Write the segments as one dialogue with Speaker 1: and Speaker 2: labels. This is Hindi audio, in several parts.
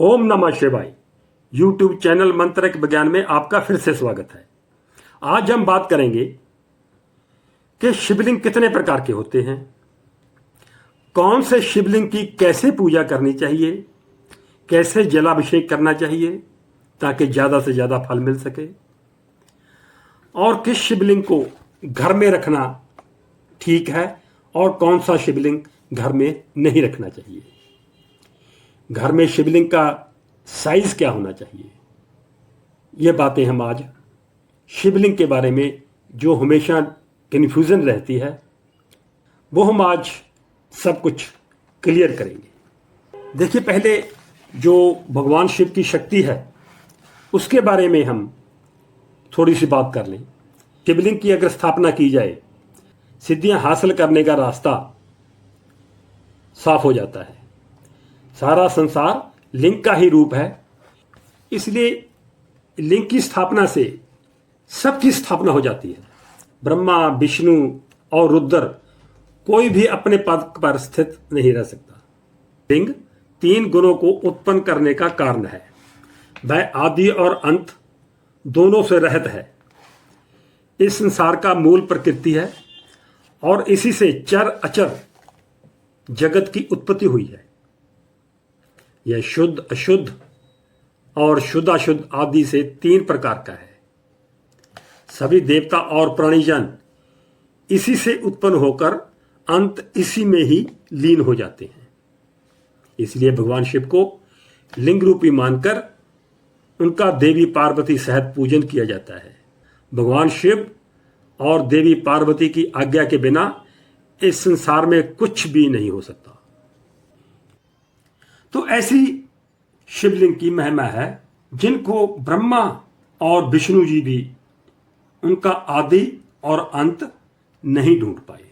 Speaker 1: ओम नमः शिवाय। यूट्यूब चैनल मंत्रक विज्ञान में आपका फिर से स्वागत है। आज हम बात करेंगे कि शिवलिंग कितने प्रकार के होते हैं, कौन से शिवलिंग की कैसे पूजा करनी चाहिए, कैसे जलाभिषेक करना चाहिए ताकि ज़्यादा से ज़्यादा फल मिल सके, और किस शिवलिंग को घर में रखना ठीक है और कौन सा शिवलिंग घर में नहीं रखना चाहिए। घर में शिवलिंग का साइज क्या होना चाहिए, ये बातें हम आज शिवलिंग के बारे में जो हमेशा कन्फ्यूज़न रहती है वो हम आज सब कुछ क्लियर करेंगे। देखिए, पहले जो भगवान शिव की शक्ति है उसके बारे में हम थोड़ी सी बात कर लें। शिवलिंग की अगर स्थापना की जाए, सिद्धियां हासिल करने का रास्ता साफ हो जाता है। सारा संसार लिंग का ही रूप है, इसलिए लिंग की स्थापना से सबकी स्थापना हो जाती है। ब्रह्मा, विष्णु और रुद्र कोई भी अपने पद पर स्थित नहीं रह सकता। लिंग तीन गुणों को उत्पन्न करने का कारण है। वह आदि और अंत दोनों से रहित है। इस संसार का मूल प्रकृति है और इसी से चर अचर जगत की उत्पत्ति हुई है। यह शुद्ध, अशुद्ध और शुद्धाशुद्ध आदि से तीन प्रकार का है। सभी देवता और प्राणीजन इसी से उत्पन्न होकर अंत इसी में ही लीन हो जाते हैं। इसलिए भगवान शिव को लिंग रूपी मानकर उनका देवी पार्वती सहित पूजन किया जाता है। भगवान शिव और देवी पार्वती की आज्ञा के बिना इस संसार में कुछ भी नहीं हो सकता। तो ऐसी शिवलिंग की महिमा है जिनको ब्रह्मा और विष्णु जी भी उनका आदि और अंत नहीं ढूंढ पाए।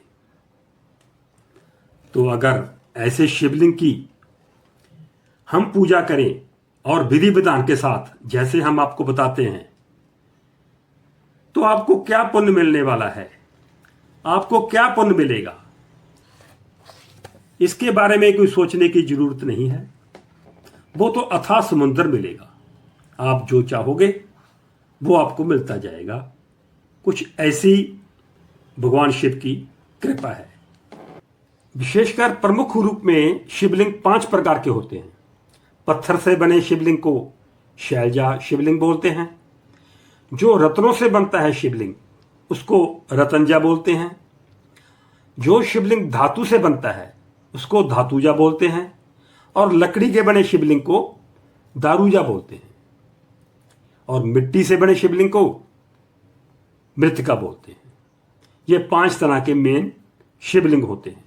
Speaker 1: तो अगर ऐसे शिवलिंग की हम पूजा करें और विधि विधान के साथ जैसे हम आपको बताते हैं, तो आपको क्या पुण्य मिलने वाला है, आपको क्या पुण्य मिलेगा, इसके बारे में कोई सोचने की जरूरत नहीं है। वो तो अथाह समुद्र मिलेगा। आप जो चाहोगे वो आपको मिलता जाएगा। कुछ ऐसी भगवान शिव की कृपा है। विशेषकर प्रमुख रूप में शिवलिंग 5 प्रकार के होते हैं। पत्थर से बने शिवलिंग को शैलजा शिवलिंग बोलते हैं। जो रत्नों से बनता है शिवलिंग उसको रतंजा बोलते हैं। जो शिवलिंग धातु से बनता है उसको धातुजा बोलते हैं। और लकड़ी के बने शिवलिंग को दारूजा बोलते हैं। और मिट्टी से बने शिवलिंग को मृतिका बोलते हैं। ये 5 तरह के मेन शिवलिंग होते हैं।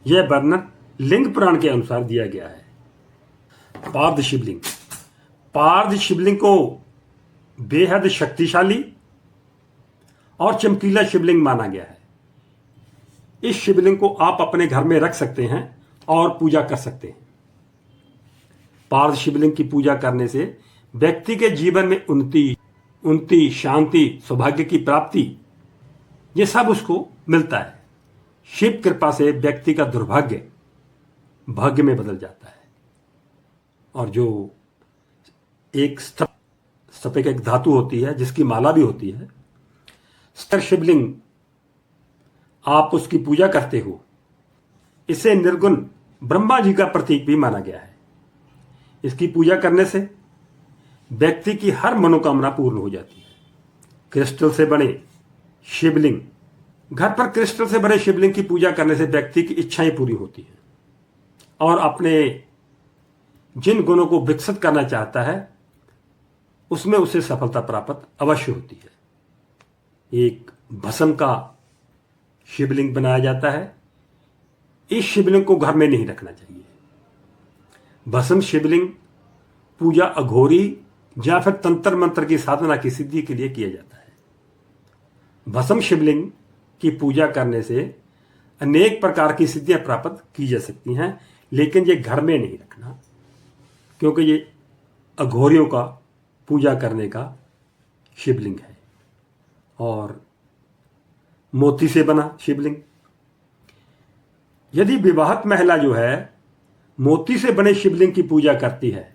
Speaker 1: यह वर्णन लिंग पुराण के अनुसार दिया गया है। पार्थ शिवलिंग। पार्थ शिवलिंग को बेहद शक्तिशाली और चमकीला शिवलिंग माना गया है। इस शिवलिंग को आप अपने घर में रख सकते हैं और पूजा कर सकते हैं। पार्थ शिवलिंग की पूजा करने से व्यक्ति के जीवन में उन्नति, शांति, सौभाग्य की प्राप्ति, ये सब उसको मिलता है। शिव कृपा से व्यक्ति का दुर्भाग्य भाग्य में बदल जाता है। और जो एक स्फटिक एक धातु होती है जिसकी माला भी होती है, स्तर शिवलिंग आप उसकी पूजा करते हो, इसे निर्गुण ब्रह्मा जी का प्रतीक भी माना गया है। इसकी पूजा करने से व्यक्ति की हर मनोकामना पूर्ण हो जाती है। क्रिस्टल से बने शिवलिंग, घर पर क्रिस्टल से बने शिवलिंग की पूजा करने से व्यक्ति की इच्छाएं पूरी होती हैं और अपने जिन गुणों को विकसित करना चाहता है उसमें उसे सफलता प्राप्त अवश्य होती है। एक भस्म का शिवलिंग बनाया जाता है। इस शिवलिंग को घर में नहीं रखना चाहिए। भस्म शिवलिंग पूजा अघोरी या फिर तंत्र मंत्र की साधना की सिद्धि के लिए किया जाता है। भस्म शिवलिंग की पूजा करने से अनेक प्रकार की सिद्धियां प्राप्त की जा सकती हैं, लेकिन ये घर में नहीं रखना, क्योंकि ये अघोरियों का पूजा करने का शिवलिंग है। और मोती से बना शिवलिंग, यदि विवाहित महिला जो है मोती से बने शिवलिंग की पूजा करती है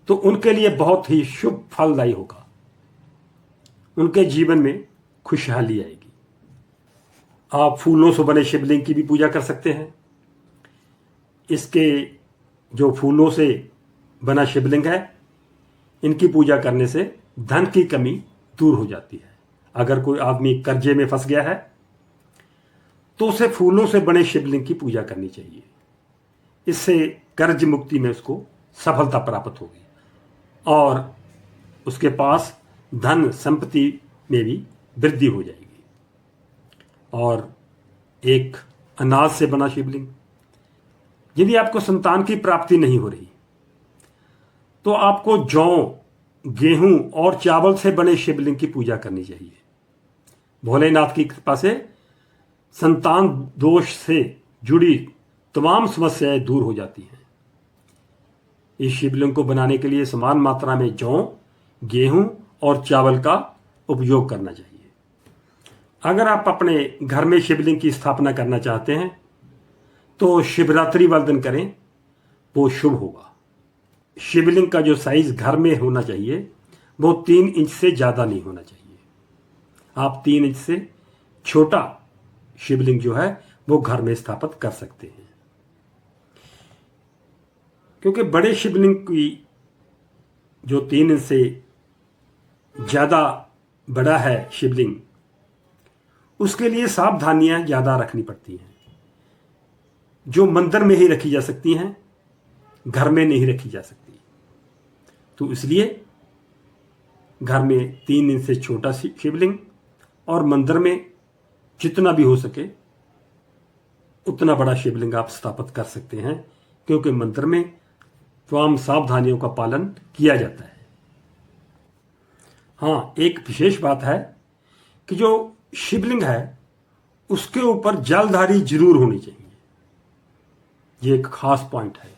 Speaker 1: तो उनके लिए बहुत ही शुभ फलदायी होगा, उनके जीवन में खुशहाली आएगी। आप फूलों से बने शिवलिंग की भी पूजा कर सकते हैं। इसके जो फूलों से बना शिवलिंग है, इनकी पूजा करने से धन की कमी दूर हो जाती है। अगर कोई आदमी कर्जे में फंस गया है तो उसे फूलों से बने शिवलिंग की पूजा करनी चाहिए। इससे कर्ज मुक्ति में उसको सफलता प्राप्त होगी और उसके पास धन संपत्ति में भी वृद्धि हो जाएगी। और एक अनाज से बना शिवलिंग, यदि आपको संतान की प्राप्ति नहीं हो रही तो आपको जौ, गेहूं और चावल से बने शिवलिंग की पूजा करनी चाहिए। भोलेनाथ की कृपा से संतान दोष से जुड़ी तमाम समस्याएं दूर हो जाती हैं। इस शिवलिंग को बनाने के लिए समान मात्रा में जौ, गेहूं और चावल का उपयोग करना चाहिए। अगर आप अपने घर में शिवलिंग की स्थापना करना चाहते हैं तो शिवरात्रि वाले दिन करें, वो शुभ होगा। शिवलिंग का जो साइज घर में होना चाहिए वो 3 इंच से ज़्यादा नहीं होना चाहिए। आप 3 इंच से छोटा शिवलिंग जो है वो घर में स्थापित कर सकते हैं, क्योंकि बड़े शिवलिंग की जो 3 इंच से ज़्यादा बड़ा है शिवलिंग, उसके लिए सावधानियां ज़्यादा रखनी पड़ती हैं, जो मंदिर में ही रखी जा सकती हैं, घर में नहीं रखी जा सकती। तो इसलिए घर में 3 इंच से छोटा शिवलिंग और मंदिर में जितना भी हो सके उतना बड़ा शिवलिंग आप स्थापित कर सकते हैं, क्योंकि मंदिर में तमाम सावधानियों का पालन किया जाता है। हाँ, एक विशेष बात है कि जो शिवलिंग है उसके ऊपर जलधारी जरूर होनी चाहिए। ये एक खास पॉइंट है।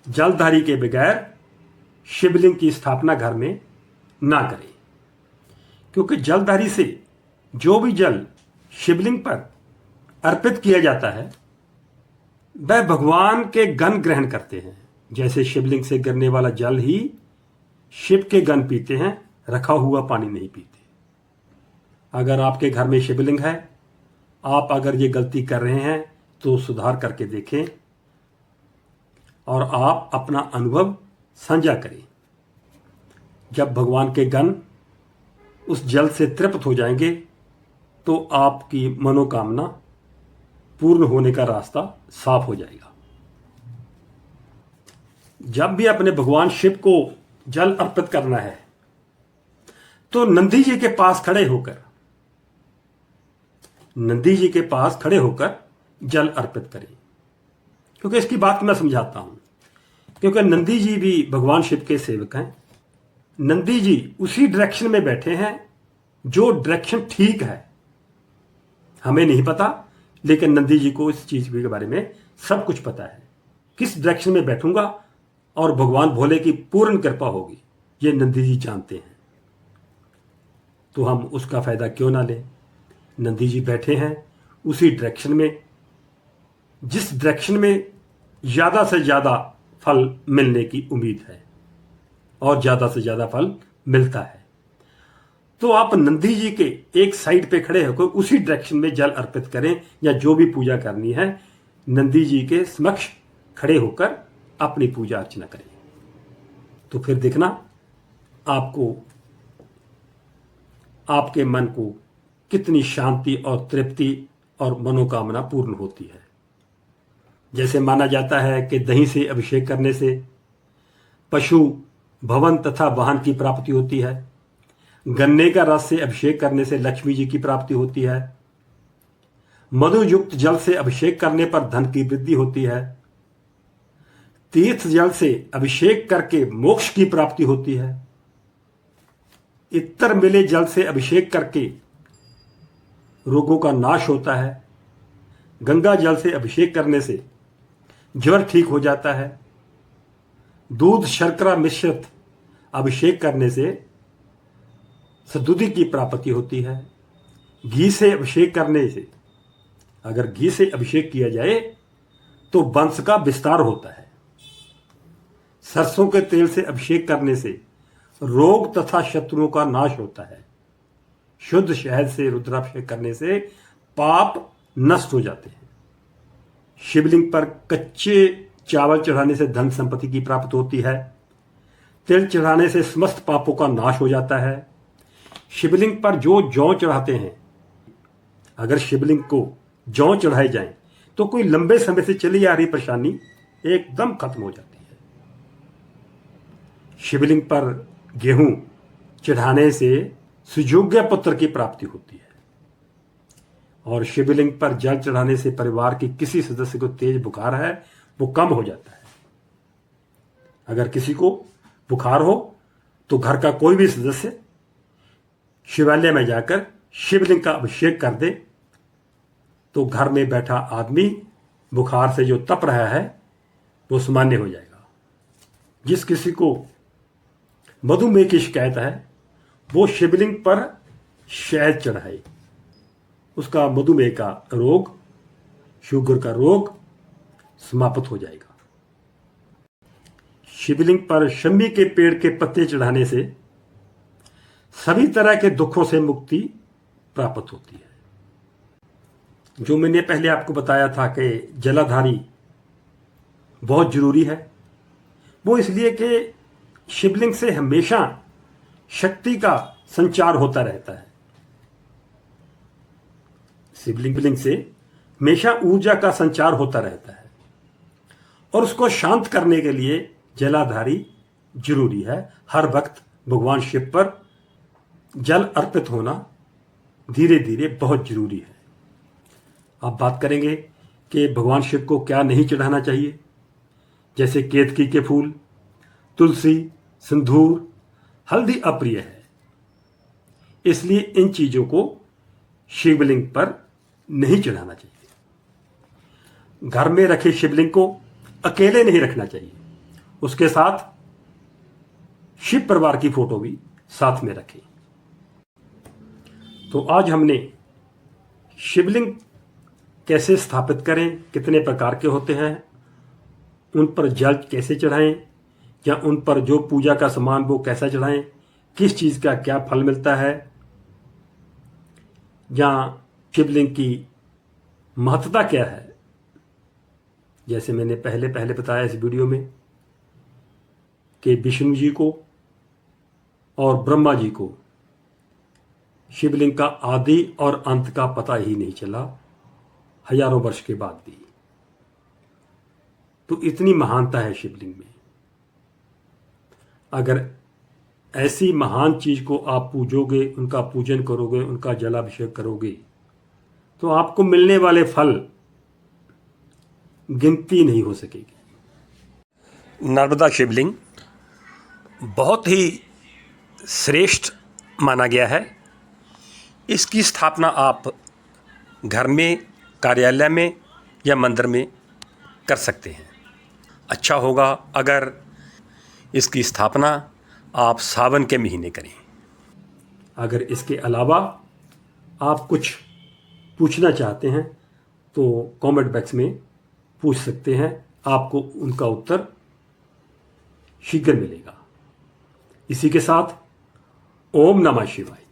Speaker 1: जलधारी के बगैर शिवलिंग की स्थापना घर में ना करें, क्योंकि जलधारी से जो भी जल शिवलिंग पर अर्पित किया जाता है वह भगवान के गण ग्रहण करते हैं। जैसे शिवलिंग से गिरने वाला जल ही शिव के गण पीते हैं, रखा हुआ पानी नहीं पीते। अगर आपके घर में शिवलिंग है, आप अगर ये गलती कर रहे हैं तो सुधार करके देखें और आप अपना अनुभव साझा करें। जब भगवान के गण उस जल से तृप्त हो जाएंगे तो आपकी मनोकामना पूर्ण होने का रास्ता साफ हो जाएगा। जब भी अपने भगवान शिव को जल अर्पित करना है तो नंदी जी के पास खड़े होकर जल अर्पित करें। क्योंकि इसकी बात मैं समझाता हूं, क्योंकि नंदी जी भी भगवान शिव के सेवक हैं। नंदी जी उसी डायरेक्शन में बैठे हैं जो डायरेक्शन ठीक है। हमें नहीं पता, लेकिन नंदी जी को इस चीज के बारे में सब कुछ पता है। किस डायरेक्शन में बैठूंगा और भगवान भोले की पूर्ण कृपा होगी, ये नंदी जी जानते हैं। तो हम उसका फायदा क्यों ना लें। नंदी जी बैठे हैं उसी डायरेक्शन में, जिस डायरेक्शन में ज्यादा से ज्यादा फल मिलने की उम्मीद है और ज्यादा से ज्यादा फल मिलता है। तो आप नंदी जी के एक साइड पे खड़े होकर उसी डायरेक्शन में जल अर्पित करें, या जो भी पूजा करनी है नंदी जी के समक्ष खड़े होकर अपनी पूजा अर्चना करें। तो फिर देखना आपको, आपके मन को कितनी शांति और तृप्ति और मनोकामना पूर्ण होती है। जैसे माना जाता है कि दही से अभिषेक करने से पशु, भवन तथा वाहन की प्राप्ति होती है। गन्ने का रस से अभिषेक करने से लक्ष्मी जी की प्राप्ति होती है। मधु युक्त जल से अभिषेक करने पर धन की वृद्धि होती है। तीर्थ जल से अभिषेक करके मोक्ष की प्राप्ति होती है। इत्र मिले जल से अभिषेक करके रोगों का नाश होता है। गंगा जल से अभिषेक करने से ज्वर ठीक हो जाता है। दूध शर्करा मिश्रित अभिषेक करने से सद्बुद्धि की प्राप्ति होती है। घी से अभिषेक करने से, अगर घी से अभिषेक किया जाए तो वंश का विस्तार होता है। सरसों के तेल से अभिषेक करने से रोग तथा शत्रुओं का नाश होता है। शुद्ध शहद से रुद्राभिषेक करने से पाप नष्ट हो जाते हैं। शिवलिंग पर कच्चे चावल चढ़ाने से धन संपत्ति की प्राप्ति होती है। तिल चढ़ाने से समस्त पापों का नाश हो जाता है। शिवलिंग पर जो जौ चढ़ाते हैं, अगर शिवलिंग को जौ चढ़ाए जाएं तो कोई लंबे समय से चली आ रही परेशानी एकदम खत्म हो जाती है। शिवलिंग पर गेहूं चढ़ाने से सुयोग्य पुत्र की प्राप्ति होती है। और शिवलिंग पर जल चढ़ाने से परिवार के किसी सदस्य को तेज बुखार है वो कम हो जाता है। अगर किसी को बुखार हो तो घर का कोई भी सदस्य शिवालय में जाकर शिवलिंग का अभिषेक कर दे तो घर में बैठा आदमी बुखार से जो तप रहा है वो सामान्य हो जाएगा। जिस किसी को मधुमेह की शिकायत है वो शिवलिंग पर शहद चढ़ाए, उसका मधुमेह का रोग, शुगर का रोग समाप्त हो जाएगा। शिवलिंग पर शमी के पेड़ के पत्ते चढ़ाने से सभी तरह के दुखों से मुक्ति प्राप्त होती है। जो मैंने पहले आपको बताया था कि जलाधारी बहुत जरूरी है, वो इसलिए कि शिवलिंग से हमेशा शक्ति का संचार होता रहता है। शिवलिंग से हमेशा ऊर्जा का संचार होता रहता है और उसको शांत करने के लिए जलाधारी जरूरी है। हर वक्त भगवान शिव पर जल अर्पित होना धीरे धीरे बहुत जरूरी है। आप बात करेंगे कि भगवान शिव को क्या नहीं चढ़ाना चाहिए, जैसे केतकी के फूल, तुलसी, सिंदूर, हल्दी अप्रिय है, इसलिए इन चीजों को शिवलिंग पर नहीं चढ़ाना चाहिए। घर में रखे शिवलिंग को अकेले नहीं रखना चाहिए, उसके साथ शिव परिवार की फोटो भी साथ में रखें। तो आज हमने शिवलिंग कैसे स्थापित करें, कितने प्रकार के होते हैं, उन पर जल कैसे चढ़ाएं या उन पर जो पूजा का सामान वो कैसा चढ़ाएं, किस चीज़ का क्या फल मिलता है, या शिवलिंग की महत्ता क्या है। जैसे मैंने पहले बताया इस वीडियो में कि विष्णु जी को और ब्रह्मा जी को शिवलिंग का आदि और अंत का पता ही नहीं चला हजारों वर्ष के बाद भी। तो इतनी महानता है शिवलिंग में। अगर ऐसी महान चीज को आप पूजोगे, उनका पूजन करोगे, उनका जलाभिषेक करोगे, तो आपको मिलने वाले फल गिनती नहीं हो सकेगी। नर्मदा शिवलिंग बहुत ही श्रेष्ठ माना गया है। इसकी स्थापना आप घर में, कार्यालय में या मंदिर में कर सकते हैं। अच्छा होगा अगर इसकी स्थापना आप सावन के महीने करें। अगर इसके अलावा आप कुछ पूछना चाहते हैं तो कमेंट बॉक्स में पूछ सकते हैं, आपको उनका उत्तर शीघ्र मिलेगा। इसी के साथ ओम नमः शिवाय।